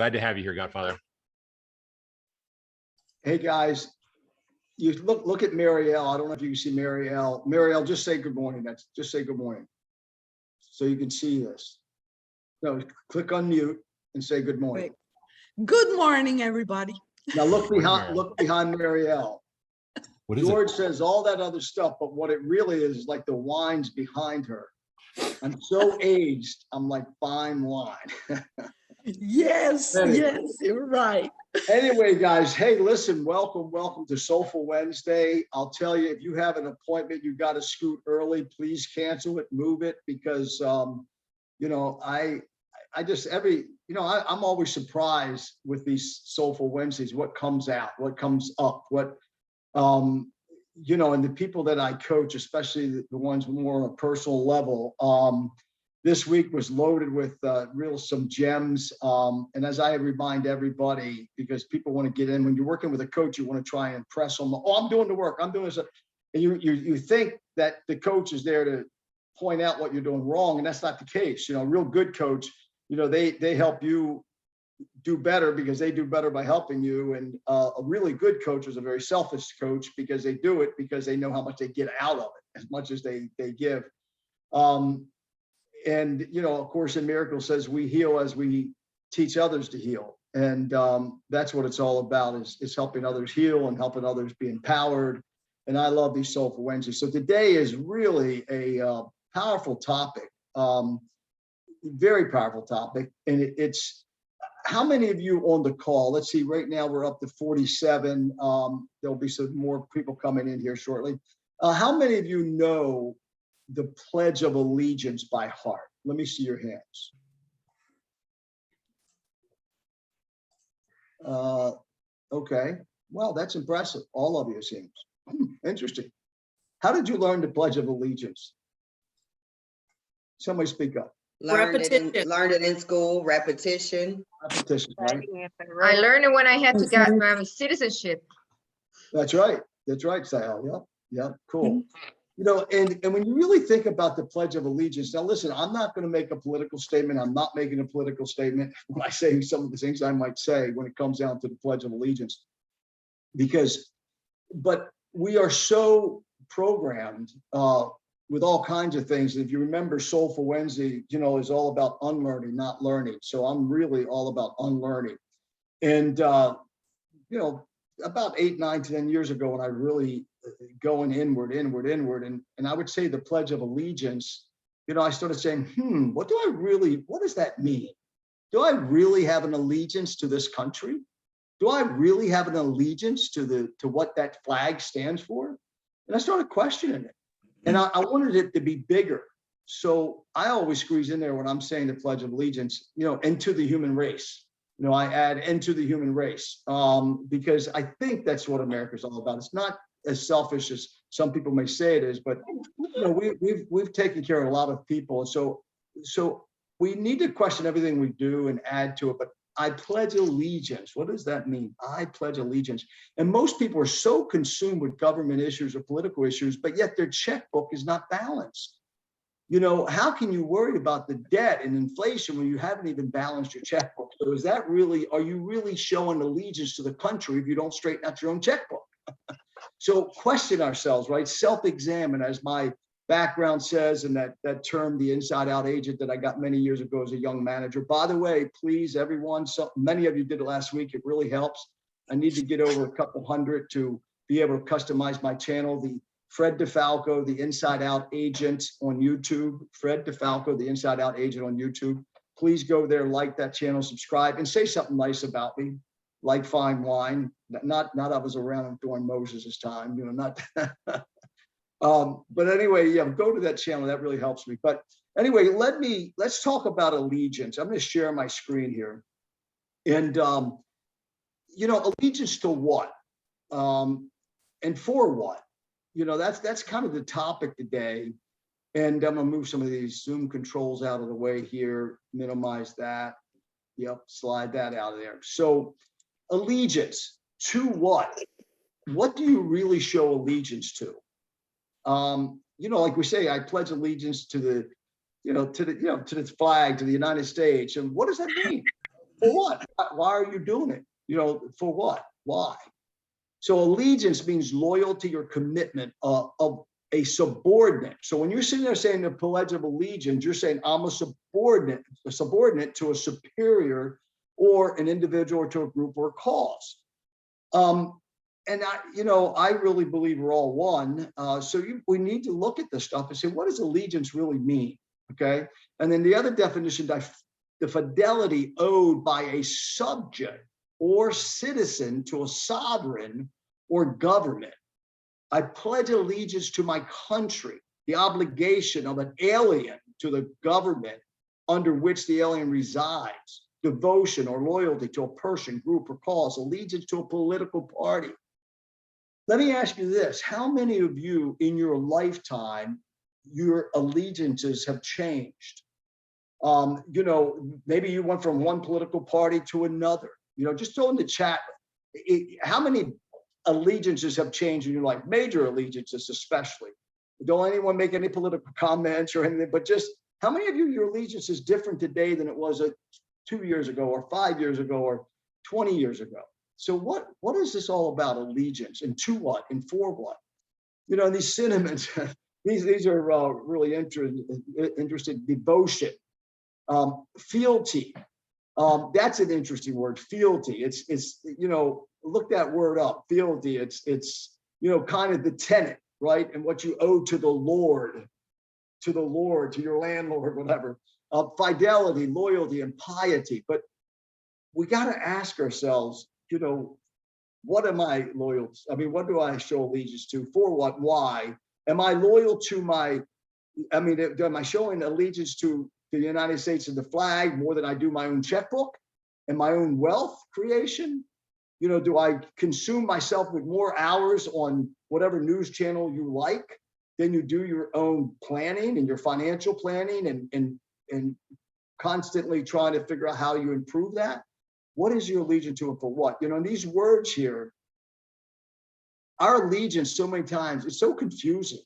Glad to have you here, Godfather. Hey guys, you look at Marielle. I don't know if you can see Marielle. Marielle, just say good morning. Just say good morning, so you can see this. No, click unmute and say good morning. Wait. Good morning, everybody. Now look behind Marielle. What is George says all that other stuff, but what it really is like the wine's behind her. I'm so aged. I'm like fine wine. Yes, yes, you're right. Anyway, guys, hey, listen, welcome to Soulful Wednesday. I'll tell you, if you have an appointment, you got to scoot early. Please cancel it, move it, because you know, I'm always surprised with these Soulful Wednesdays, what comes out, what comes up, what you know, and the people that I coach, especially the ones more on a personal level. This week was loaded with some gems. And as I remind everybody, because people want to get in, when you're working with a coach, you want to try and impress them. Oh, I'm doing the work. I'm doing this. And you think that the coach is there to point out what you're doing wrong. And that's not the case. You know, a real good coach, you know, they help you do better because they do better by helping you. And a really good coach is a very selfish coach because they do it because they know how much they get out of it as much as they give. And, you know, of course, in Miracle says we heal as we teach others to heal. And that's what it's all about is helping others heal and helping others be empowered. And I love these Soulful Wednesdays. So today is really a powerful topic, very powerful topic. And it's how many of you on the call? Let's see, right now we're up to 47. There'll be some more people coming in here shortly. How many of you know the Pledge of Allegiance by heart? Let me see your hands. Okay, well, that's impressive. All of you, it seems. Interesting. How did you learn the Pledge of Allegiance? Somebody speak up. Learned it in school, repetition. Repetition, right? I learned it when I had to get my citizenship. That's right. That's right, Sahel. Yep. Yep. Cool. You know, and when you really think about the Pledge of Allegiance, now listen, I'm not going to make a political statement. I'm not making a political statement when I say some of the things I might say when it comes down to the Pledge of Allegiance, but we are so programmed with all kinds of things. If you remember, Soulful Wednesday, you know, is all about unlearning, not learning. So I'm really all about unlearning. And, you know, about 8, 9, 10 years ago, when I really going inward, and I would say the Pledge of Allegiance, you know, I started saying, what does that mean? Do I really have an allegiance to this country? Do I really have an allegiance to what that flag stands for? And I started questioning it. And I wanted it to be bigger. So I always squeeze in there when I'm saying the Pledge of Allegiance, you know, and to the human race. You know, I add into the human race because I think that's what America's all about. It's not as selfish as some people may say it is, but you know, we've taken care of a lot of people. So we need to question everything we do and add to it. But I pledge allegiance. What does that mean? I pledge allegiance. And most people are so consumed with government issues or political issues, but yet their checkbook is not balanced. You know, how can you worry about the debt and inflation when you haven't even balanced your checkbook? So is that really, are you really showing allegiance to the country if you don't straighten out your own checkbook? So question ourselves, right? Self-examine, as my background says, and that term, the inside out agent that I got many years ago as a young manager. By the way, please, everyone, so many of you did it last week. It really helps. I need to get over a couple hundred to be able to customize my channel. The Fred DeFalco, the Inside Out Agent on YouTube. Fred DeFalco, the Inside Out Agent on YouTube. Please go there, like that channel, subscribe, and say something nice about me, like fine wine. Not I was around during Moses' time, you know, not. But anyway, yeah, go to that channel. That really helps me. But anyway, let's talk about allegiance. I'm going to share my screen here. And, you know, allegiance to what? And for what? You know, that's kind of the topic today. And I'm going to move some of these Zoom controls out of the way here, minimize that. Yep, slide that out of there. So allegiance to what? What do you really show allegiance to? You know, like we say, I pledge allegiance to the, to the flag, to the United States. And what does that mean? For what? Why are you doing it? For what? Why? So allegiance means loyalty or commitment of a subordinate. So when you're sitting there saying the Pledge of Allegiance, you're saying I'm a subordinate to a superior or an individual or to a group or a cause. And I really believe we're all one. We need to look at this stuff and say, what does allegiance really mean? Okay. And then the other definition, the fidelity owed by a subject or citizen to a sovereign or government. I pledge allegiance to my country, the obligation of an alien to the government under which the alien resides, devotion or loyalty to a person, group, or cause, allegiance to a political party. Let me ask you this. How many of you in your lifetime, your allegiances have changed? Maybe you went from one political party to another. Just throw in the chat, how many allegiances have changed in your life? Major allegiances, especially. Don't anyone make any political comments or anything, but just how many of you, your allegiance is different today than it was 2 years ago or 5 years ago or 20 years ago? So what is this all about, allegiance, and to what and for what? These synonyms, these are really interesting. Devotion, fealty. That's an interesting word, fealty. It's look that word up, fealty. It's kind of the tenant, right? And what you owe to the Lord, to your landlord, whatever. Fidelity, loyalty, and piety. But we got to ask ourselves, what am I loyal to? I mean, what do I show allegiance to? For what? Why? Am I loyal to am I showing allegiance to the United States and the flag more than I do my own checkbook and my own wealth creation? Do I consume myself with more hours on whatever news channel you like than you do your own planning and your financial planning and constantly trying to figure out how you improve that? What is your allegiance to and for what? These words here, our allegiance so many times, it's so confusing,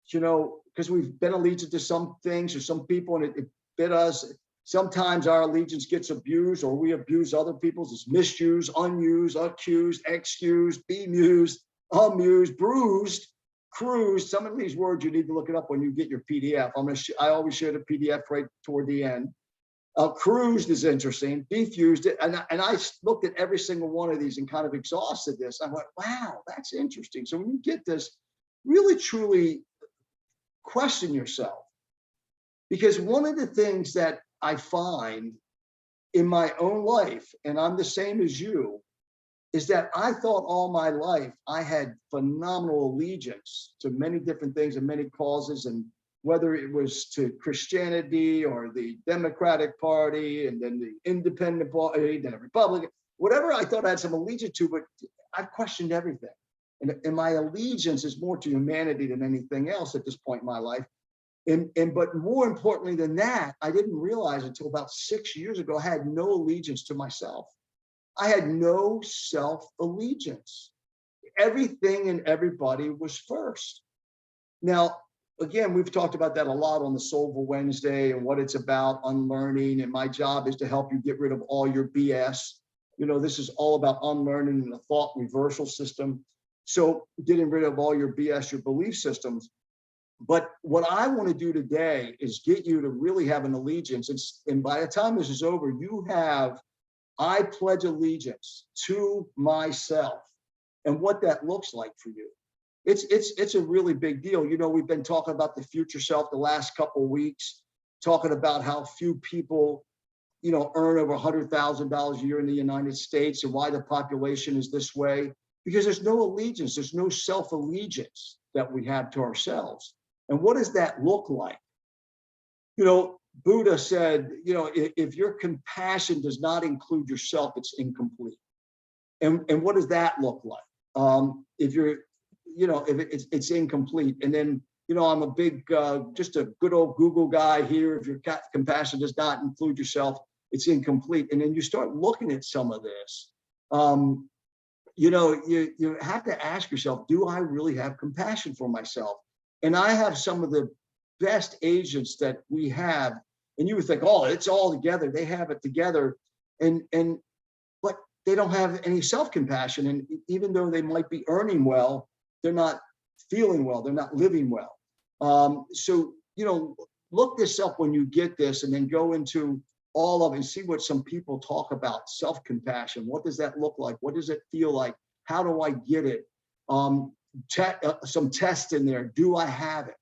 because we've been allegiant to some things or some people and it bit us. Sometimes our allegiance gets abused or we abuse other people's. It's misused, unused, accused, excused, bemused, amused, bruised, cruised. Some of these words, you need to look it up when you get your PDF. I always share the PDF right toward the end. Cruised is interesting, defused it. And I looked at every single one of these and kind of exhausted this. I went, wow, that's interesting. So when you get this, really, truly question yourself. Because one of the things that I find in my own life, and I'm the same as you, is that I thought all my life I had phenomenal allegiance to many different things and many causes, and whether it was to Christianity or the Democratic Party and then the Independent Party, then a Republican, whatever I thought I had some allegiance to, but I've questioned everything. And my allegiance is more to humanity than anything else at this point in my life. But more importantly than that, I didn't realize until about 6 years ago, I had no allegiance to myself. I had no self-allegiance. Everything and everybody was first. Now, again, we've talked about that a lot on the Soulful Wednesday and what it's about, unlearning. And my job is to help you get rid of all your BS. This is all about unlearning and the thought reversal system. So getting rid of all your BS, your belief systems. But what I want to do today is get you to really have an allegiance. And by the time this is over, you have, I pledge allegiance to myself and what that looks like for you. It's a really big deal. We've been talking about the future self the last couple of weeks, talking about how few people, earn over $100,000 a year in the United States and why the population is this way, because there's no allegiance. There's no self-allegiance that we have to ourselves. And what does that look like? Buddha said, if your compassion does not include yourself, it's incomplete. And what does that look like? If you're, if it's incomplete. And then, I'm a big, just a good old Google guy here. If your compassion does not include yourself, it's incomplete. And then you start looking at some of this. You have to ask yourself, do I really have compassion for myself? And I have some of the best agents that we have. And you would think, oh, it's all together. They have it together. and but they don't have any self-compassion. And even though they might be earning well, they're not feeling well, they're not living well. So, look this up when you get this, and then go into all of it and see what some people talk about. Self-compassion. What does that look like? What does it feel like? How do I get it? Some tests in there. Do I have it?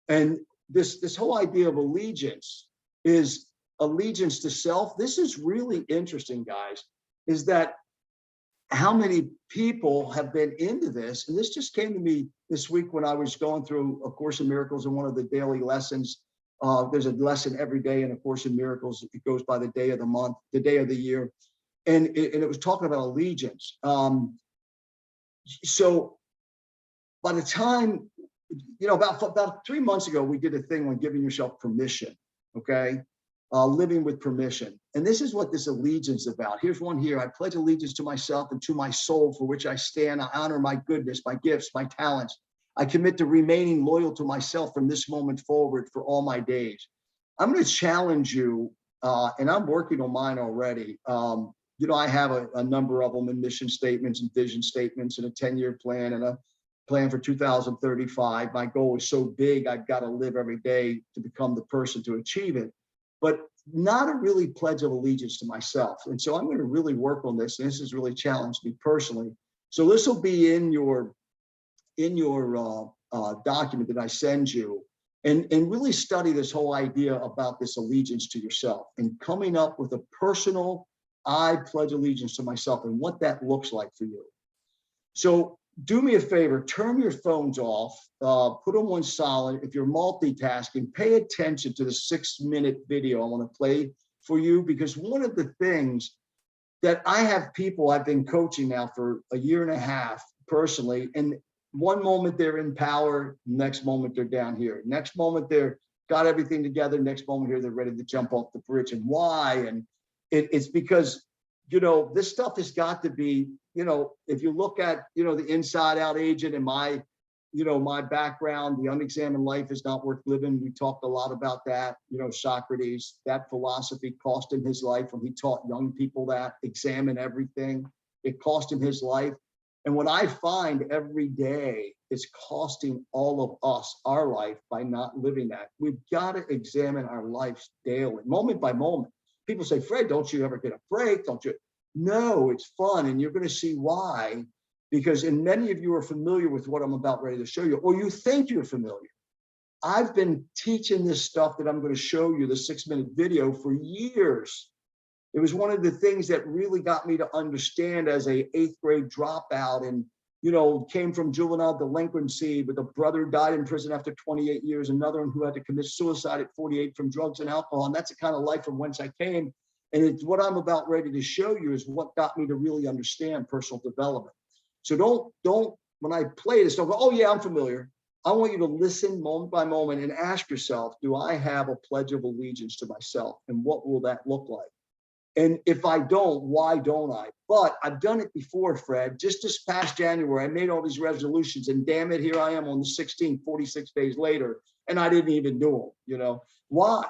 And this whole idea of allegiance is allegiance to self. This is really interesting, guys, is that how many people have been into this. And this just came to me this week when I was going through A Course in Miracles, and one of the daily lessons. There's a lesson every day in A Course in Miracles. It goes by the day of the month, the day of the year. And it was talking about allegiance. So by the time, about 3 months ago, we did a thing on giving yourself permission, okay? Living with permission. And this is what this allegiance is about. Here's one here. I pledge allegiance to myself and to my soul, for which I stand. I honor my goodness, my gifts, my talents. I commit to remaining loyal to myself from this moment forward for all my days. I'm going to challenge you, and I'm working on mine already. I have a number of them in mission statements and vision statements and a 10-year plan and a plan for 2035. My goal is so big, I've got to live every day to become the person to achieve it, but not a really pledge of allegiance to myself. And so I'm going to really work on this. And this has really challenged me personally. So this will be in your document that I send you, and really study this whole idea about this allegiance to yourself and coming up with a personal, I pledge allegiance to myself, and what that looks like for you. So do me a favor, turn your phones off, put them on silent. If you're multitasking, pay attention to the 6-minute video I want to play for you, because one of the things that I have people I've been coaching now for a year and a half personally, and one moment they're in power, next moment they're down here. Next moment they're got everything together, next moment here they're ready to jump off the bridge. And why? And it's because, this stuff has got to be, if you look at, the inside out agent and my background, the unexamined life is not worth living. We talked a lot about that. Socrates, that philosophy cost him his life when he taught young people that examine everything. It cost him his life. And what I find every day is costing all of us our life by not living that. We've got to examine our lives daily, moment by moment. People say, Fred, don't you ever get a break? Don't you? No, it's fun. And you're going to see why, because many of you are familiar with what I'm about ready to show you, or you think you're familiar. I've been teaching this stuff that I'm going to show you, the 6-minute video, for years. It was one of the things that really got me to understand as a 8th grade dropout, and, came from juvenile delinquency, but the brother died in prison after 28 years, another one who had to commit suicide at 48 from drugs and alcohol. And that's the kind of life from whence I came. And it's what I'm about ready to show you is what got me to really understand personal development. So don't, when I play this, don't go, oh yeah, I'm familiar. I want you to listen moment by moment and ask yourself, do I have a pledge of allegiance to myself? And what will that look like? And if I don't, why don't I? But I've done it before, Fred. Just this past January, I made all these resolutions, and damn it, here I am on the 16th, 46 days later, and I didn't even do them. Why?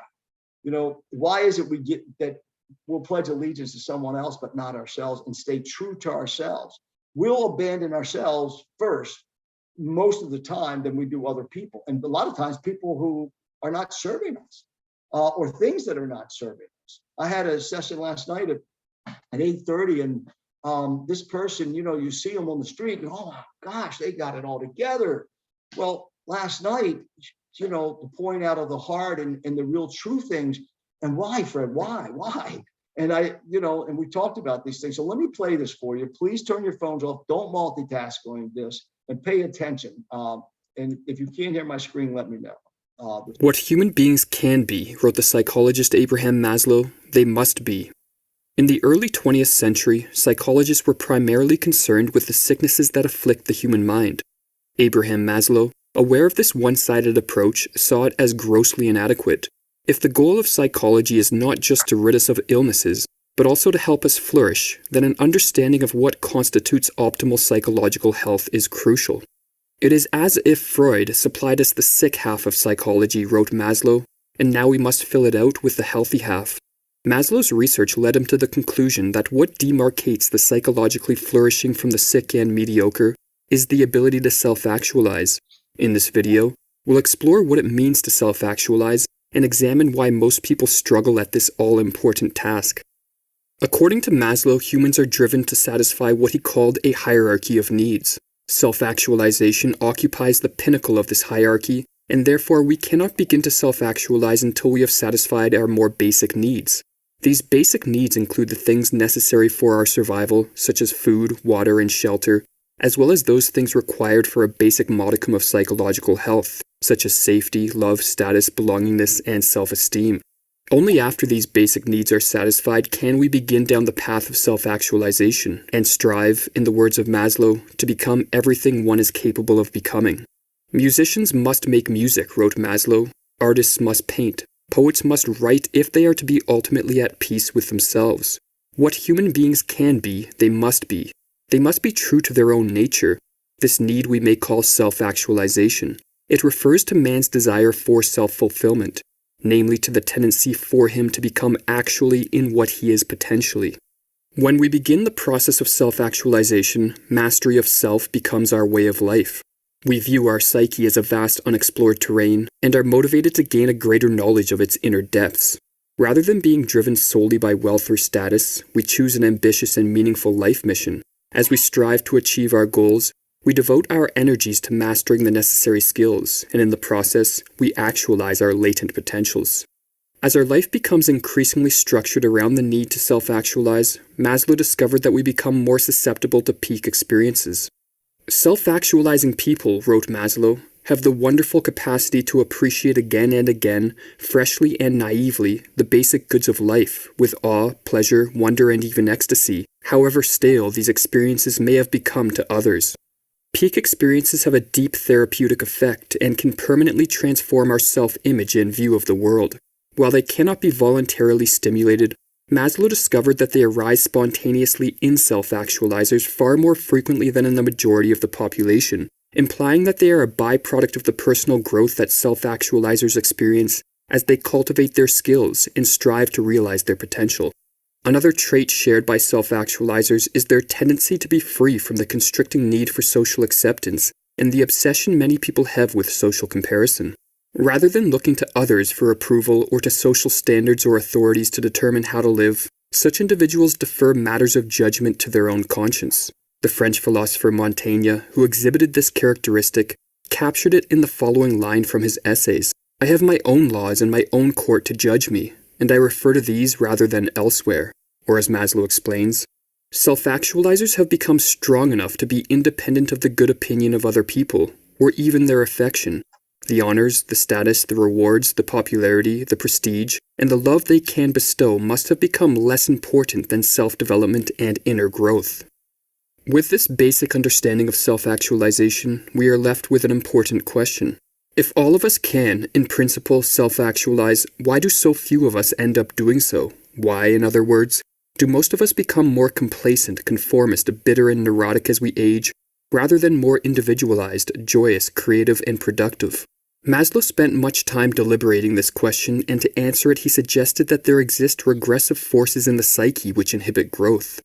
Why is it we get that we'll pledge allegiance to someone else, but not ourselves, and stay true to ourselves? We'll abandon ourselves first, most of the time, than we do other people. And a lot of times people who are not serving us, or things that are not serving us. I had a session last night at 8:30, and this person, you see them on the street, and oh my gosh, they got it all together. Well, last night, the pouring out of the heart and the real true things. And why, Fred? Why? And and we talked about these things. So let me play this for you. Please turn your phones off. Don't multitask on this, and pay attention. And if you can't hear my screen, let me know. What human beings can be, wrote the psychologist Abraham Maslow, they must be. In the early 20th century, psychologists were primarily concerned with the sicknesses that afflict the human mind. Abraham Maslow, aware of this one-sided approach, saw it as grossly inadequate. If the goal of psychology is not just to rid us of illnesses, but also to help us flourish, then an understanding of what constitutes optimal psychological health is crucial. It is as if Freud supplied us the sick half of psychology, wrote Maslow, and now we must fill it out with the healthy half. Maslow's research led him to the conclusion that what demarcates the psychologically flourishing from the sick and mediocre is the ability to self-actualize. In this video, we'll explore what it means to self-actualize and examine why most people struggle at this all-important task. According to Maslow, humans are driven to satisfy what he called a hierarchy of needs. Self-actualization occupies the pinnacle of this hierarchy, and therefore we cannot begin to self-actualize until we have satisfied our more basic needs. These basic needs include the things necessary for our survival, such as food, water, and shelter, as well as those things required for a basic modicum of psychological health, such as safety, love, status, belongingness, and self-esteem. Only after these basic needs are satisfied can we begin down the path of self-actualization and strive, in the words of Maslow, to become everything one is capable of becoming. Musicians must make music, wrote Maslow. Artists must paint. Poets must write if they are to be ultimately at peace with themselves. What human beings can be, they must be. They must be true to their own nature. This need we may call self-actualization. It refers to man's desire for self-fulfillment, namely to the tendency for him to become actually in what he is potentially. When we begin the process of self-actualization, mastery of self becomes our way of life. We view our psyche as a vast unexplored terrain and are motivated to gain a greater knowledge of its inner depths. Rather than being driven solely by wealth or status, we choose an ambitious and meaningful life mission. As we strive to achieve our goals, we devote our energies to mastering the necessary skills, and in the process, we actualize our latent potentials. As our life becomes increasingly structured around the need to self-actualize, Maslow discovered that we become more susceptible to peak experiences. Self-actualizing people, wrote Maslow, have the wonderful capacity to appreciate again and again, freshly and naively, the basic goods of life, with awe, pleasure, wonder, and even ecstasy, however stale these experiences may have become to others. Peak experiences have a deep therapeutic effect and can permanently transform our self-image and view of the world. While they cannot be voluntarily stimulated, Maslow discovered that they arise spontaneously in self-actualizers far more frequently than in the majority of the population, implying that they are a byproduct of the personal growth that self-actualizers experience as they cultivate their skills and strive to realize their potential. Another trait shared by self-actualizers is their tendency to be free from the constricting need for social acceptance and the obsession many people have with social comparison. Rather than looking to others for approval or to social standards or authorities to determine how to live, such individuals defer matters of judgment to their own conscience. The French philosopher Montaigne, who exhibited this characteristic, captured it in the following line from his essays: "I have my own laws and my own court to judge me, and I refer to these rather than elsewhere." Or as Maslow explains, self-actualizers have become strong enough to be independent of the good opinion of other people, or even their affection. The honors, the status, the rewards, the popularity, the prestige, and the love they can bestow must have become less important than self-development and inner growth. With this basic understanding of self-actualization, we are left with an important question. If all of us can, in principle, self-actualize, why do so few of us end up doing so? Why, in other words, do most of us become more complacent, conformist, bitter, and neurotic as we age, rather than more individualized, joyous, creative, and productive? Maslow spent much time deliberating this question, and to answer it he suggested that there exist regressive forces in the psyche which inhibit growth.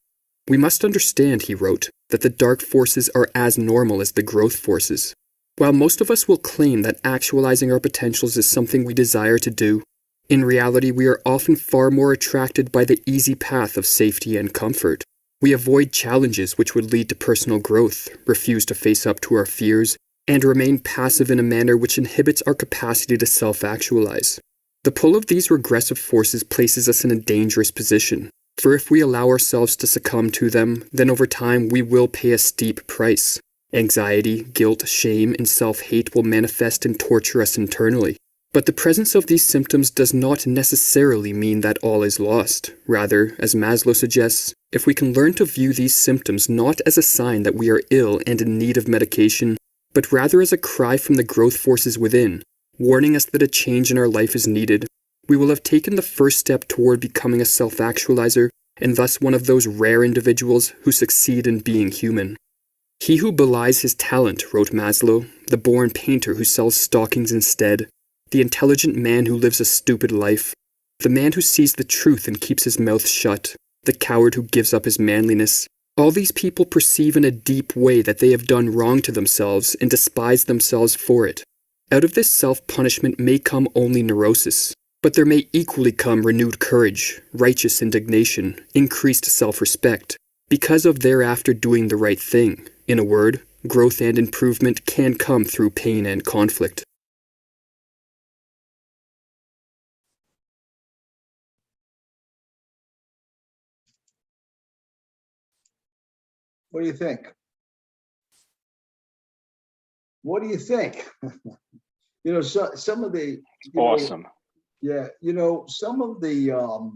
"We must understand," he wrote, "that the dark forces are as normal as the growth forces. While most of us will claim that actualizing our potentials is something we desire to do, in reality we are often far more attracted by the easy path of safety and comfort. We avoid challenges which would lead to personal growth, refuse to face up to our fears, and remain passive in a manner which inhibits our capacity to self-actualize. The pull of these regressive forces places us in a dangerous position, for if we allow ourselves to succumb to them, then over time we will pay a steep price. Anxiety, guilt, shame, and self-hate will manifest and torture us internally. But the presence of these symptoms does not necessarily mean that all is lost. Rather, as Maslow suggests, if we can learn to view these symptoms not as a sign that we are ill and in need of medication, but rather as a cry from the growth forces within, warning us that a change in our life is needed, we will have taken the first step toward becoming a self-actualizer, and thus one of those rare individuals who succeed in being human. "He who belies his talent," wrote Maslow, "the born painter who sells stockings instead, the intelligent man who lives a stupid life, the man who sees the truth and keeps his mouth shut, the coward who gives up his manliness. All these people perceive in a deep way that they have done wrong to themselves and despise themselves for it. Out of this self-punishment may come only neurosis, but there may equally come renewed courage, righteous indignation, increased self-respect, because of thereafter doing the right thing. In a word, growth and improvement can come through pain and conflict. What do you think? What do you think? Some of the Awesome. Yeah, some of the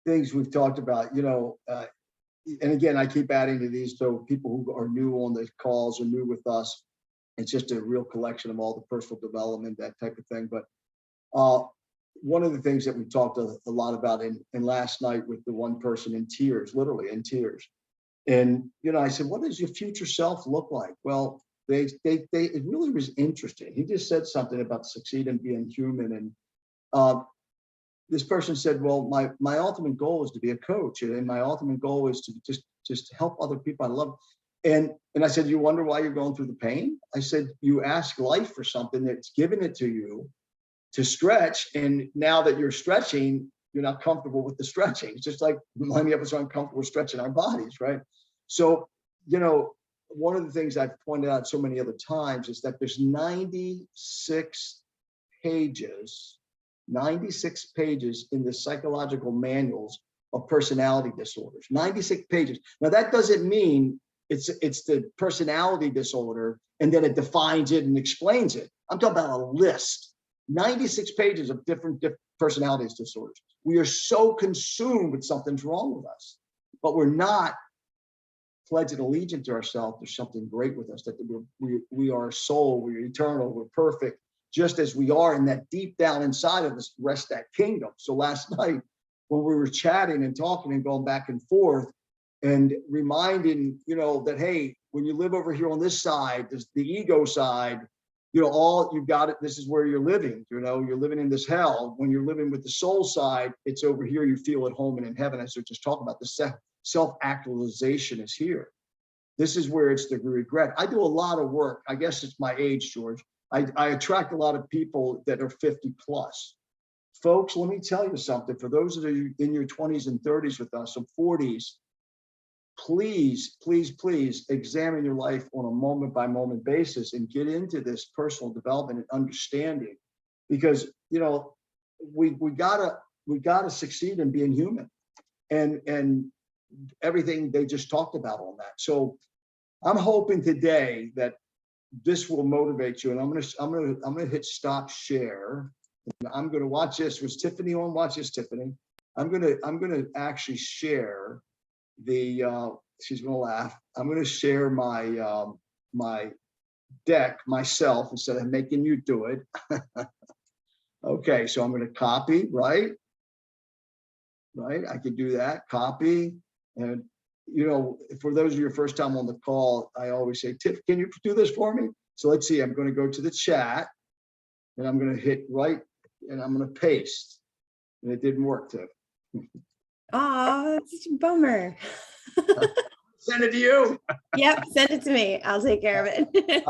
things we've talked about, and again, I keep adding to these, so people who are new on the calls or new with us, it's just a real collection of all the personal development, that type of thing. But one of the things that we talked a lot about in last night with the one person in tears, literally in tears. And, I said, what does your future self look like? Well, it really was interesting. He just said something about succeed and being human. And this person said, well, my ultimate goal is to be a coach. And my ultimate goal is to just help other people I love. And I said, you wonder why you're going through the pain? I said, you ask life for something that's given it to you to stretch. And now that you're stretching, you're not comfortable with the stretching. It's just like many of us aren't comfortable stretching our bodies, right? So, one of the things I've pointed out so many other times is that there's 96 pages in the psychological manuals of personality disorders. 96 pages. Now, that doesn't mean it's the personality disorder and then it defines it and explains it. I'm talking about a list. 96 pages of different personality disorders. We are so consumed with something's wrong with us, but we're not pledging allegiance to ourselves. There's something great with us, that we are a soul, we're eternal, we're perfect, just as we are, and that deep down inside of us rests that kingdom. So last night, when we were chatting and talking and going back and forth and reminding, that, hey, when you live over here on this side, there's the ego side, all you've got it. This is where you're living. You're living in this hell. When you're living with the soul side, it's over here. You feel at home and in heaven. As we're just talking about, the self-actualization is here. This is where it's the regret. I do a lot of work. I guess it's my age, George. I attract a lot of people that are 50 plus. Folks, let me tell you something. For those of you in your 20s and 30s with us, or 40s, please, please, please examine your life on a moment by moment basis and get into this personal development and understanding, because we gotta succeed in being human, and everything they just talked about on that. So I'm hoping today that this will motivate you, and I'm gonna hit stop share. And I'm gonna watch this. Was Tiffany on? Watch this, Tiffany. I'm gonna actually share the she's gonna laugh. I'm gonna share my my deck myself instead of making you do it. Okay, so I'm gonna copy, right? I could do that, copy. And for those of you first time on the call, I always say, Tiff, can you do this for me? So let's see, I'm gonna go to the chat and I'm gonna hit right and I'm gonna paste. And it didn't work, Tiff. Oh, it's a bummer. Send it to you. Yep, send it to me. I'll take care of it. Thank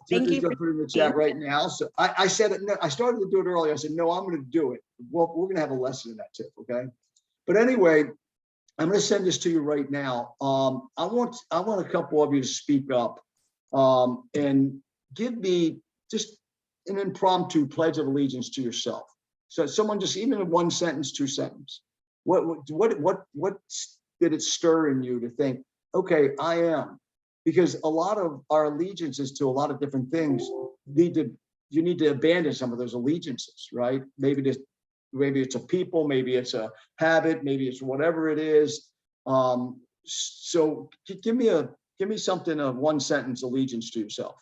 Tiffany's you. gonna put it in the chat right now. So I said it. No, I started to do it earlier. I said, no, I'm going to do it. Well, we're going to have a lesson in that, Tiff. Okay. But anyway, I'm going to send this to you right now. I want a couple of you to speak up and give me just an impromptu pledge of allegiance to yourself. So someone just, even in one sentence, two sentences. What did it stir in you to think, okay, I am? Because a lot of our allegiances to a lot of different things you need to abandon some of those allegiances, right? Maybe it's a people, maybe it's a habit, maybe it's whatever it is. So give me something of one sentence allegiance to yourself.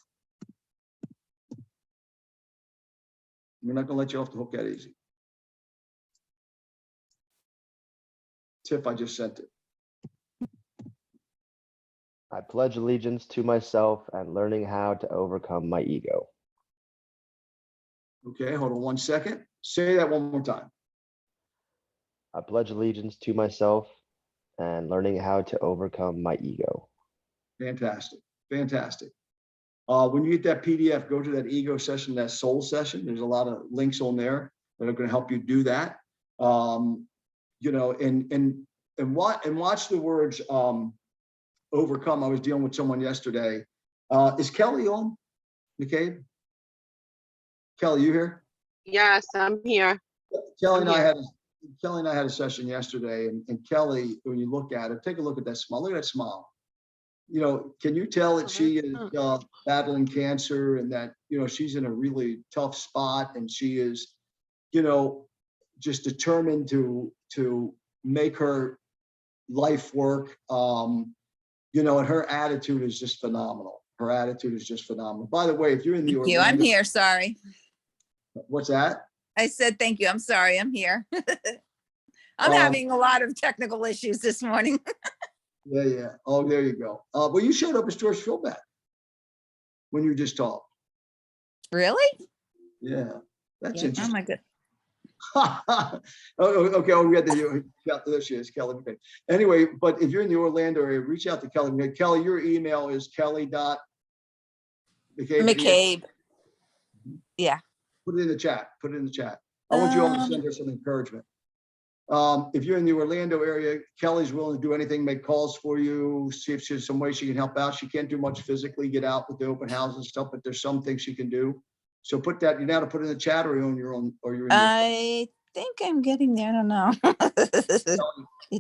We're not gonna let you off the hook that easy. Tiff, I just sent it. I pledge allegiance to myself and learning how to overcome my ego. Okay, hold on one second. Say that one more time. I pledge allegiance to myself and learning how to overcome my ego. Fantastic. Fantastic. When you get that PDF, go to that ego session, that soul session. There's a lot of links on there that are going to help you do that. You know, and watch the words overcome. I was dealing with someone yesterday. Is Kelly on? McCabe? Kelly, you here? Yes, I'm here. Kelly and I here. had a session yesterday, and Kelly, when you look at her, take a look at that smile. Look at that smile. You know, can you tell that she is battling cancer and that, you know, she's in a really tough spot, and she is, you know, just determined to make her life work. You know, and her attitude is just phenomenal. Her attitude is just phenomenal. By the way, if you're in the Thank you. I'm Orlando, here. Sorry. what's that? I said thank you. I'm sorry. I'm here. I'm Um, having a lot of technical issues this morning. Yeah. Oh, there you go. Well, you showed up as George Philbeck when you just talked. Really? Yeah, that's Yeah. Oh interesting. my good. Okay. Oh, we had the there she is, Kelly. Okay. Anyway, but if you're in the Orlando area, reach out to Kelly. Kelly, your email is kelly.mccabe. McCabe. Yeah. Put it in the chat. Put it in the chat. I want you all to send her some encouragement. If you're in the Orlando area, Kelly's willing to do anything, make calls for you, see if there's some way she can help out. She can't do much physically, get out with the open houses and stuff, but there's some things she can do. So put that, you now to put in the chat, or you're on your own, or you're in I think I'm getting there. I don't know.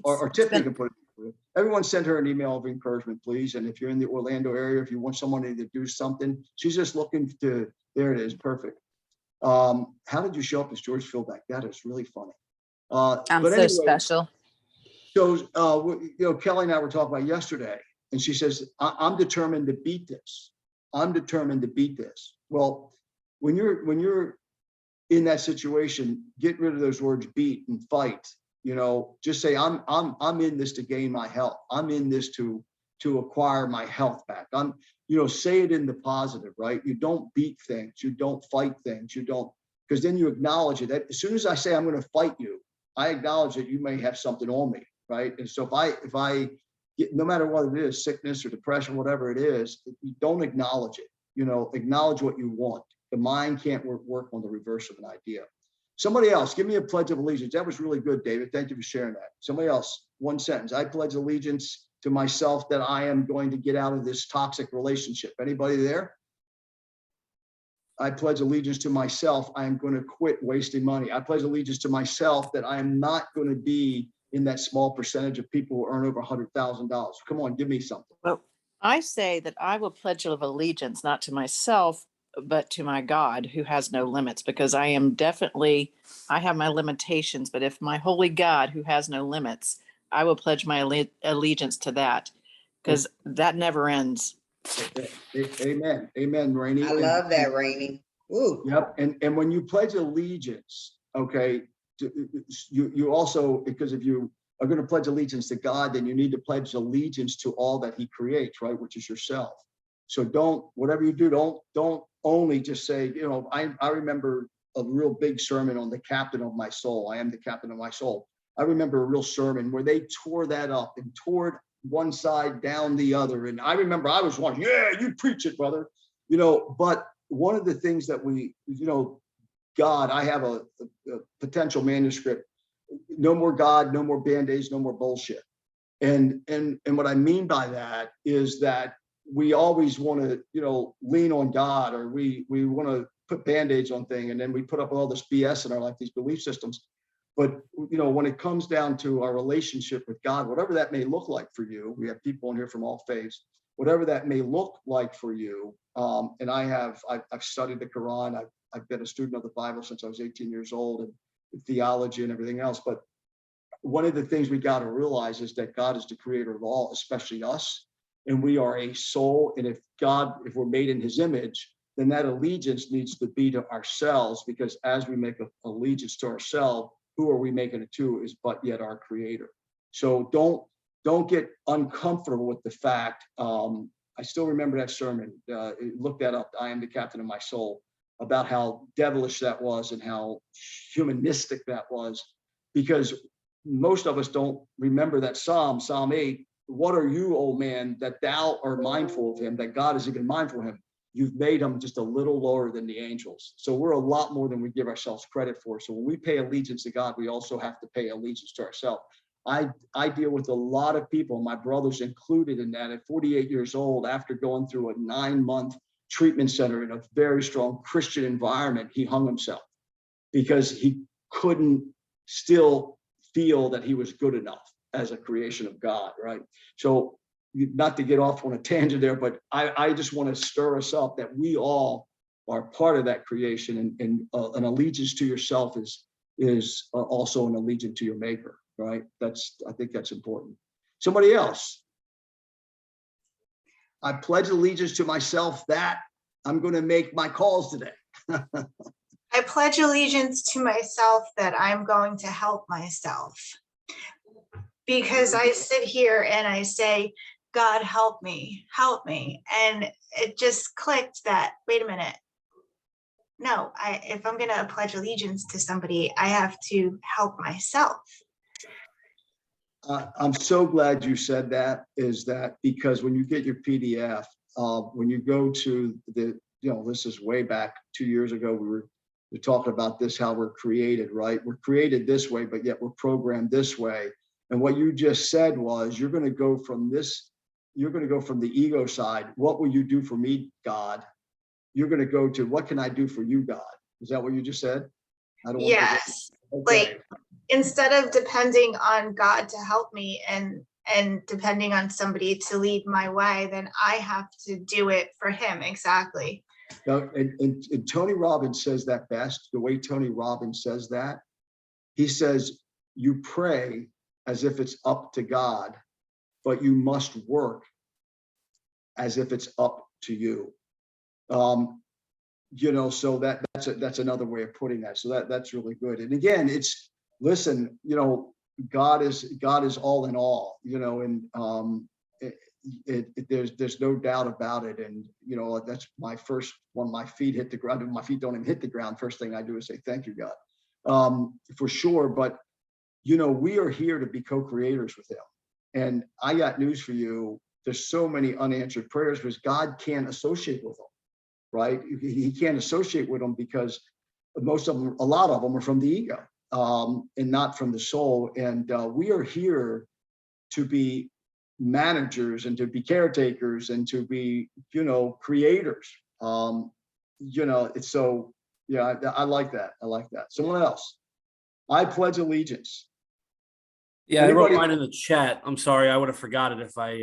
or Tiffany can put it. Everyone send her an email of encouragement, please. And if you're in the Orlando area, if you want somebody to do something, she's just looking to, there it is, perfect. How did you show up as George Philbeck? That is really funny. I'm But so anyway, special. So, you know, Kelly and I were talking about yesterday, and she says, I'm determined to beat this. I'm determined to beat this. Well, when you're in that situation, get rid of those words beat and fight. You know, just say, I'm in this to gain my health. I'm in this to acquire my health back. You know, say it in the positive, right? You don't beat things, you don't fight things, you don't, because then you acknowledge it. As soon as I say I'm going to fight you, I acknowledge that you may have something on me, right? And so if I get, no matter what it is, sickness or depression, whatever it is, you don't acknowledge it. You know, acknowledge what you want. The mind can't work on the reverse of an idea. Somebody else, give me a pledge of allegiance. That was really good, David. Thank you for sharing that. Somebody else, one sentence. I pledge allegiance to myself that I am going to get out of this toxic relationship. Anybody there? I pledge allegiance to myself. I am going to quit wasting money. I pledge allegiance to myself that I am not going to be in that small percentage of people who earn over $100,000. Come on, give me something. Well, I say that I will pledge of allegiance, not to myself, but to my God who has no limits, because I am definitely, I have my limitations, but if my holy God who has no limits, I will pledge my allegiance to that, because that never ends. Amen. Amen, Rainey. I love that, Rainey. Ooh. Yep. And when you pledge allegiance, okay, you also, because if you are going to pledge allegiance to God, then you need to pledge allegiance to all that he creates, right? Which is yourself. So don't, whatever you do, don't only just say, you know, I remember a real big sermon on the captain of my soul. I am the captain of my soul. I remember a real sermon where they tore that up and tore one side down the other. And I remember I was one, yeah, you preach it, brother. You know, but one of the things that we, you know, God, I have a potential manuscript. No more God, no more Band-Aids, no more bullshit. And what I mean by that is that we always want to, you know, lean on God, or we want to put Band-Aids on things, and then we put up with all this BS in our life, these belief systems. But, you know, when it comes down to our relationship with God, whatever that may look like for you, we have people in here from all faiths, whatever that may look like for you. And I've studied the Quran. I've been a student of the Bible since I was 18 years old, and theology and everything else. But one of the things we got to realize is that God is the creator of all, especially us. And we are a soul. And if we're made in his image, then that allegiance needs to be to ourselves, because as we make allegiance to ourselves, who are we making it to is but yet our creator. So don't get uncomfortable with the fact. I still remember that sermon. Look that up. I am the captain of my soul, about how devilish that was and how humanistic that was, because most of us don't remember that Psalm 8. What are you, O man, that thou art mindful of him, that God is even mindful of him? You've made him just a little lower than the angels. So we're a lot more than we give ourselves credit for. So when we pay allegiance to God, we also have to pay allegiance to ourselves. I deal with a lot of people, my brother's included in that. At 48 years old, after going through a 9-month treatment center in a very strong Christian environment, he hung himself because he couldn't still feel that he was good enough as a creation of God, right? So not to get off on a tangent there, but I just want to stir us up that we all are part of that creation, and an allegiance to yourself is also an allegiance to your maker, right? I think that's important. Somebody else. I pledge allegiance to myself that I'm going to make my calls today. I pledge allegiance to myself that I'm going to help myself. Because I sit here and I say, God, help me, help me. And it just clicked that, wait a minute. No, if I'm going to pledge allegiance to somebody, I have to help myself. I'm so glad you said that, is that because when you get your PDF, when you go to the, this is way back 2 years ago, we were talking about this, how we're created, right? We're created this way, but yet we're programmed this way. And what you just said was, you're going to go from this, you're going to go from the ego side. What will you do for me, God? You're going to go to, what can I do for you, God? Is that what you just said? I don't want to forget. Yes. Okay. Like, instead of depending on God to help me and depending on somebody to lead my way, then I have to do it for him. Exactly. Now, and Tony Robbins says that best. The way Tony Robbins says that, he says, you pray as if it's up to God, but you must work as if it's up to you. So that's another way of putting that. So that's really good. And again, it's, listen, God is all in all, and there's no doubt about it. And that's my first, when my feet hit the ground, and my feet don't even hit the ground, first thing I do is say, thank you, God, for sure. But we are here to be co-creators with him. And I got news for you. There's so many unanswered prayers because God can't associate with them, right? He can't associate with them because most of them, a lot of them are from the ego, and not from the soul. And we are here to be managers and to be caretakers and to be, creators. It's so, yeah, I like that. I like that. Someone else. I pledge allegiance. Yeah, Anybody? I wrote mine in the chat. I'm sorry, I would have forgot it if I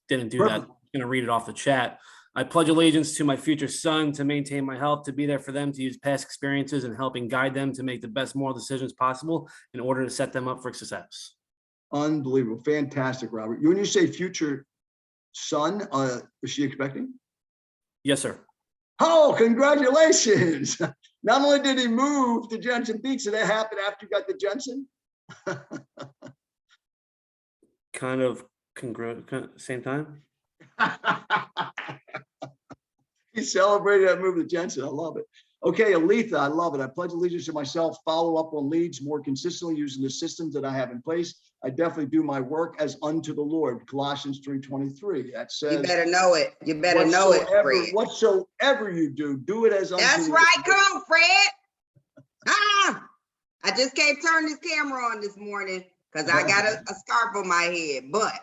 didn't do that. I'm going to read it off the chat. I pledge allegiance to my future son to maintain my health, to be there for them, to use past experiences and helping guide them to make the best moral decisions possible in order to set them up for success. Unbelievable. Fantastic, Robert. When you say future son, is she expecting? Yes, sir. Oh, congratulations. Not only did he move to Jensen Beach, did that happen after you got to Jensen? Kind of same time. He celebrated that move to Jensen. I love it. Okay, Aletha, I love it. I pledge allegiance to myself, follow up on leads more consistently using the systems that I have in place. I definitely do my work as unto the Lord. Colossians 3:23. That says, you better know it. You better know it, Fred. Whatsoever you do it as unto That's the right. Lord. Come on, Fred. I just can't turn this camera on this morning because I got a scarf on my head, but.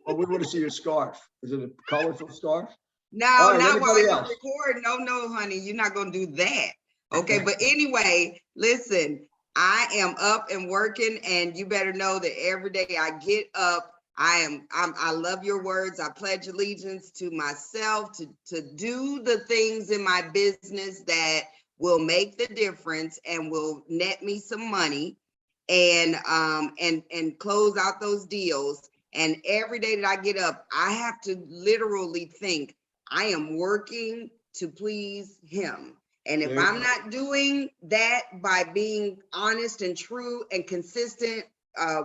Well, we want to see your scarf. Is it a colorful scarf? No, right, not while you're else? recording. No, honey, you're not going to do that. Okay, but anyway, listen, I am up and working, and you better know that every day I get up, I love your words. I pledge allegiance to myself to do the things in my business that will make the difference and will net me some money and close out those deals. And every day that I get up, I have to literally think, I am working to please him. And if I'm not doing that by being honest and true and consistent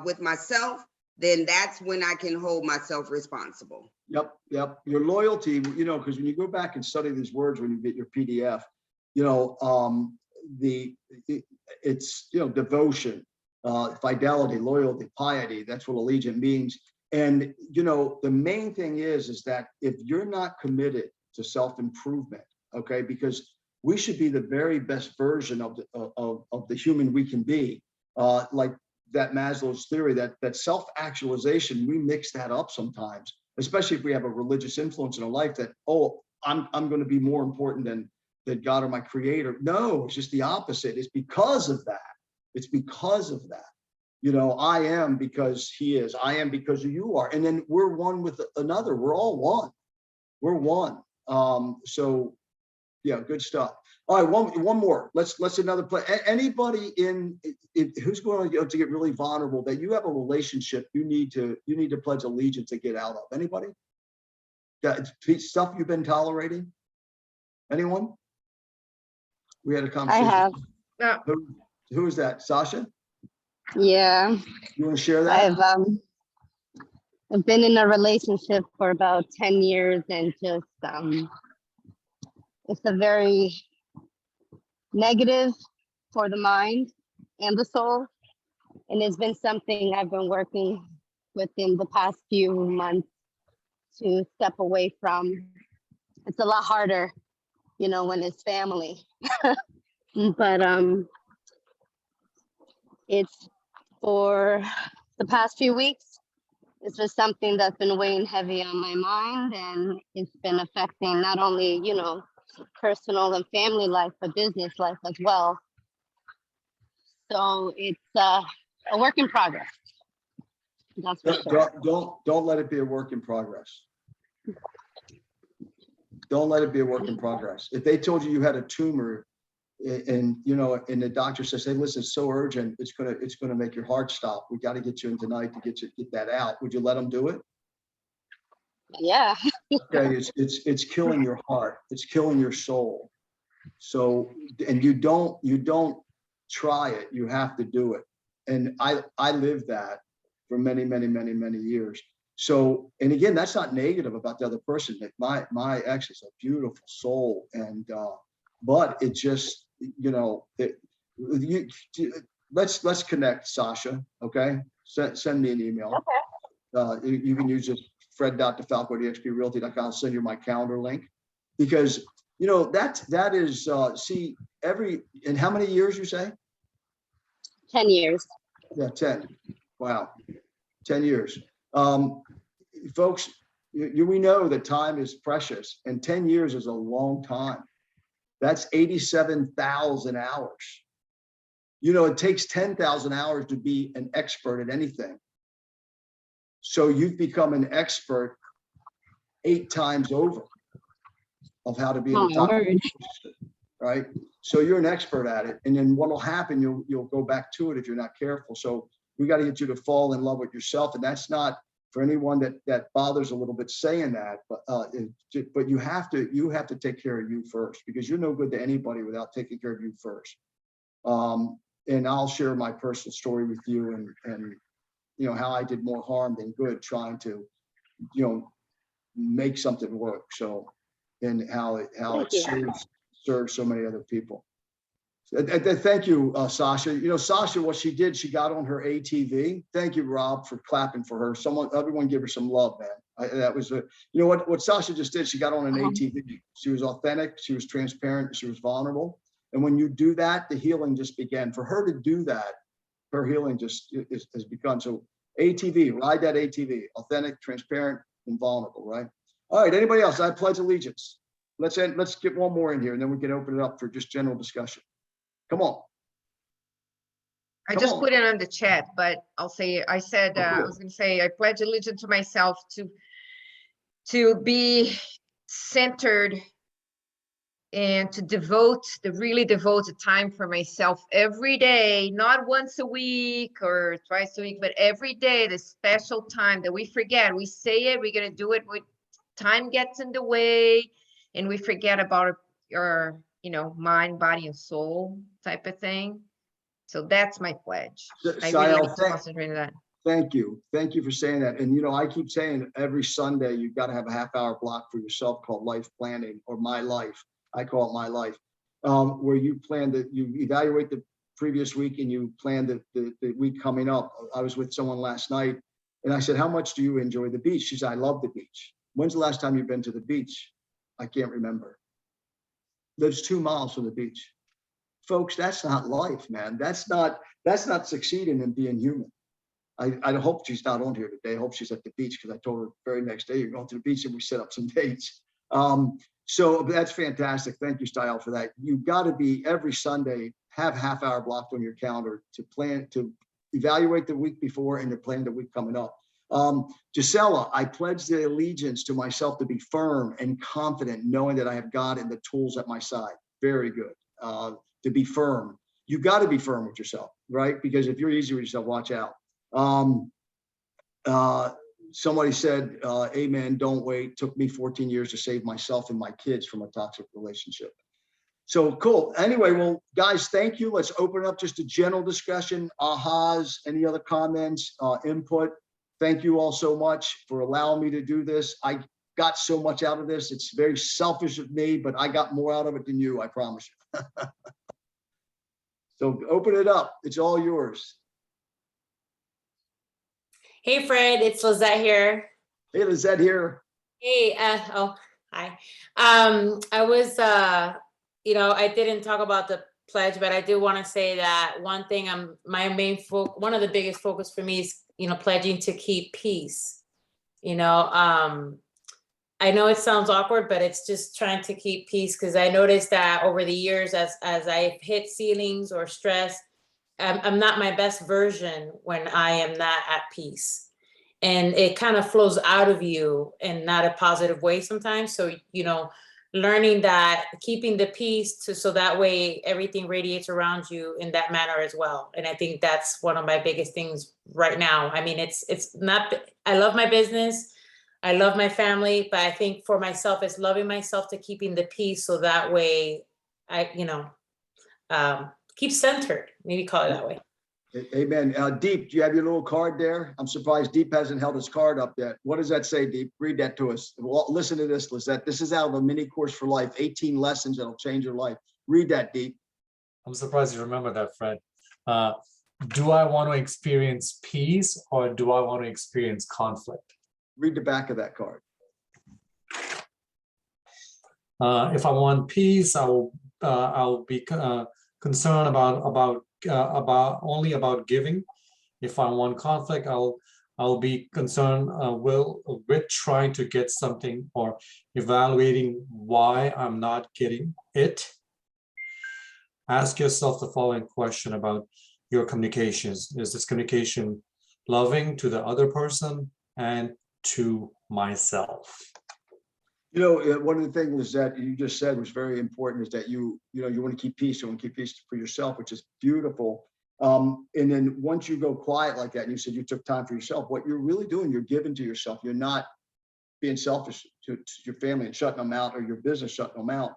with myself, then that's when I can hold myself responsible. Yep. Your loyalty, because when you go back and study these words, when you get your PDF, it's devotion, fidelity, loyalty, piety. That's what allegiance means. And, you know, the main thing is that if you're not committed to self-improvement, okay, because we should be the very best version of the human we can be. Like that Maslow's theory, that self-actualization, we mix that up sometimes, especially if we have a religious influence in our life that, oh, I'm going to be more important than God or my creator. No, it's just the opposite. It's because of that. It's because of that. You know, I am because he is. I am because you are. And then we're one with another. We're all one. We're one. So yeah, good stuff. All right, one more. Let's another play. Anybody who's going to get really vulnerable that you have a relationship you need to pledge allegiance to get out of? Anybody? Got stuff you've been tolerating? Anyone? We had a conversation. I have. Who is that? Sasha? Yeah. You want to share that? I've been in a relationship for about 10 years and just it's a very negative for the mind and the soul. And it's been something I've been working within the past few months to step away from. It's a lot harder, you know, when it's family. But it's for the past few weeks, it's just something that's been weighing heavy on my mind, and it's been affecting not only, you know, personal and family life, but business life as well. So it's a work in progress. That's for sure. Don't let it be a work in progress. Don't let it be a work in progress. If they told you had a tumor and, you know, and the doctor says, hey, listen, it's so urgent, it's gonna make your heart stop. We got to get you in tonight to get that out. Would you let them do it? Yeah. Okay, it's killing your heart. It's killing your soul. So, and you don't try it. You have to do it. And I lived that for many years. So, and again, that's not negative about the other person. My ex is a beautiful soul, and but it just, you know, let's connect, Sasha. Okay, send me an email. Okay. You can use it, fred.defalco@exprealty.com. I'll send you my calendar link, because you know that is see in how many years you say? 10 years. Yeah, 10. Wow, 10 years. Folks, we know that time is precious, and 10 years is a long time. That's 87,000 hours. You know, it takes 10,000 hours to be an expert at anything. So you've become an expert 8 times over of how to be in the top, right? So you're an expert at it, and then what will happen? You'll go back to it if you're not careful. So we got to get you to fall in love with yourself, and that's not for anyone that bothers a little bit saying that, but you have to take care of you first, because you're no good to anybody without taking care of you first. And I'll share my personal story with you, and you know how I did more harm than good trying to, you know, make something work. So, and how it serves so many other people. Thank you, Sasha. You know, Sasha, what she did, she got on her ATV. Thank you, Rob, for clapping for her. Everyone give her some love, man. That was you know what Sasha just did. She got on an ATV. She was authentic. She was transparent. She was vulnerable. And when you do that, the healing just began. For her to do that, her healing just has begun. So ATV, ride that ATV, authentic, transparent, and vulnerable, right? All right, anybody else? I pledge allegiance. Let's get one more in here, and then we can open it up for just general discussion. Come on. I just put it on the chat, but I'll say, I said, I was going to say, I pledge allegiance to myself to be centered and to really devote the time for myself every day, not once a week or twice a week, but every day, the special time that we forget. We say it, we're going to do it, time gets in the way, and we forget about our, you know, mind, body, and soul type of thing. So that's my pledge. I really need to concentrate on that. Thank you. Thank you for saying that. And, you know, I keep saying every Sunday, you've got to have a half-hour block for yourself called life planning, or my life. I call it my life, where you plan you evaluate the previous week and you planned the week coming up. I was with someone last night and I said, how much do you enjoy the beach? She said, I love the beach. When's the last time you've been to the beach? I can't remember. Lives 2 miles from the beach. Folks, that's not life, man. That's not succeeding and being human. I hope she's not on here today. I hope she's at the beach because I told her the very next day you're going to the beach and we set up some dates. So that's fantastic. Thank you, Style, for that. You've got to be every Sunday, have half-hour blocked on your calendar to plan, to evaluate the week before and to plan the week coming up. Gisela, I pledge the allegiance to myself to be firm and confident, knowing that I have God and the tools at my side. Very good. To be firm. You got to be firm with yourself, right? Because if you're easy with yourself, watch out. Somebody said, amen, don't wait. Took me 14 years to save myself and my kids from a toxic relationship. So cool. Anyway, well, guys, thank you. Let's open up just a general discussion. Ahas, any other comments, input? Thank you all so much for allowing me to do this. I got so much out of this. It's very selfish of me, but I got more out of it than you, I promise you. So open it up. It's all yours. Hey, Fred, it's Lizette here. Hey, Lizette here. Hey, hi. I was, I didn't talk about the pledge, but I do want to say that one thing one of the biggest focus for me is, pledging to keep peace. I know it sounds awkward, but it's just trying to keep peace because I noticed that over the years, as I've hit ceilings or stress, I'm not my best version when I am not at peace. And it kind of flows out of you in not a positive way sometimes. So, learning that, keeping the peace so that way everything radiates around you in that manner as well. And I think that's one of my biggest things right now. I mean, it's not, I love my business. I love my family, but I think for myself, it's loving myself to keeping the peace. So that way I, keep centered, maybe call it that way. Amen. Deep, do you have your little card there? I'm surprised Deep hasn't held his card up yet. What does that say, Deep? Read that to us. Well, listen to this, Lizette. This is out of a mini course for life, 18 lessons that'll change your life. Read that, Deep. I'm surprised you remember that, Fred. Do I want to experience peace or do I want to experience conflict? Read the back of that card. If I want peace, I'll be concerned about giving. If I want conflict, I'll be concerned with trying to get something or evaluating why I'm not getting it. Ask yourself the following question about your communications. Is this communication loving to the other person and to myself? One of the things that you just said was very important is that you want to keep peace. You want to keep peace for yourself, which is beautiful. And then once you go quiet like that, and you said you took time for yourself, what you're really doing, you're giving to yourself. You're not being selfish to your family and shutting them out or your business shutting them out.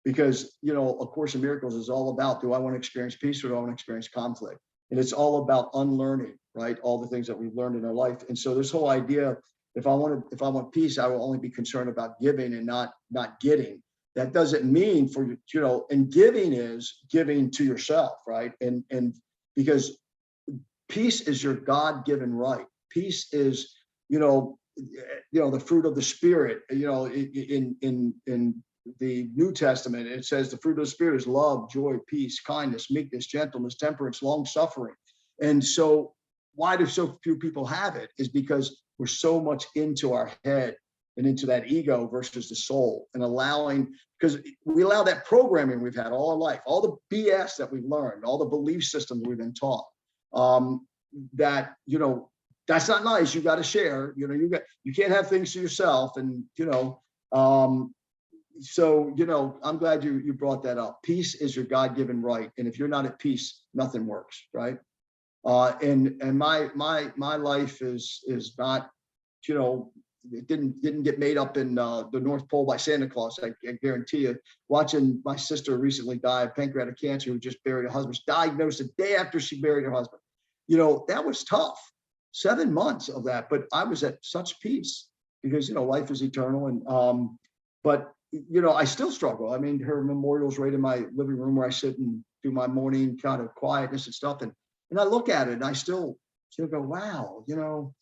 Because, A Course in Miracles is all about, do I want to experience peace or do I want to experience conflict? And it's all about unlearning, right? All the things that we've learned in our life. And so this whole idea, if I want peace, I will only be concerned about giving and not getting. That doesn't mean and giving is giving to yourself, right? And because peace is your God-given right. Peace is, the fruit of the Spirit. In the New Testament, it says the fruit of the Spirit is love, joy, peace, kindness, meekness, gentleness, temperance, long-suffering. And so why do so few people have it is because we're so much into our head and into that ego versus the soul, and because we allow that programming we've had all our life, all the BS that we've learned, all the belief systems we've been taught, that, that's not nice. You got to share, you can't have things to yourself. And, so, I'm glad you brought that up. Peace is your God-given right. And if you're not at peace, nothing works. Right. And my life is not, it didn't get made up in the North Pole by Santa Claus. I guarantee you. Watching my sister recently die of pancreatic cancer, who just buried her husband, was diagnosed the day after she buried her husband. That was tough. 7 months of that, but I was at such peace because life is eternal. And but I still struggle. I mean, her memorial's right in my living room where I sit and do my morning kind of quietness and stuff. And I look at it and I still go, wow, but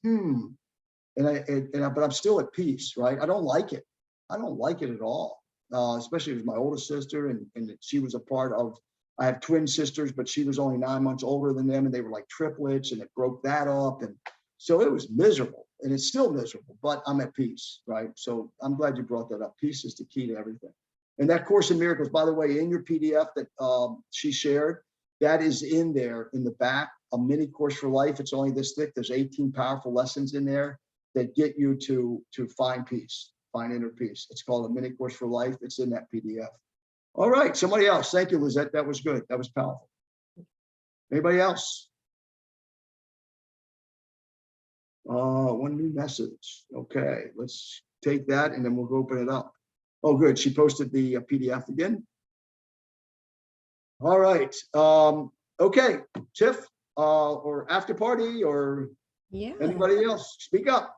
I'm still at peace, right? I don't like it. I don't like it at all. Especially with my oldest sister, and she was a part of, I have twin sisters, but she was only 9 months older than them, and they were like triplets, and it broke that up. And so it was miserable, and it's still miserable, but I'm at peace, right? So I'm glad you brought that up. Peace is the key to everything. And that Course in Miracles, by the way, in your PDF that she shared, that is in there in the back, a mini course for life. It's only this thick. There's 18 powerful lessons in there that get you to find peace, find inner peace. It's called a mini course for life. It's in that PDF. All right, somebody else. Thank you, Lizette. That was good. That was powerful. Anybody else? One new message. Okay, let's take that and then we'll go open it up. Oh, good. She posted the PDF again. All right. Okay, Tiff, or after party, or Yeah. anybody else, speak up.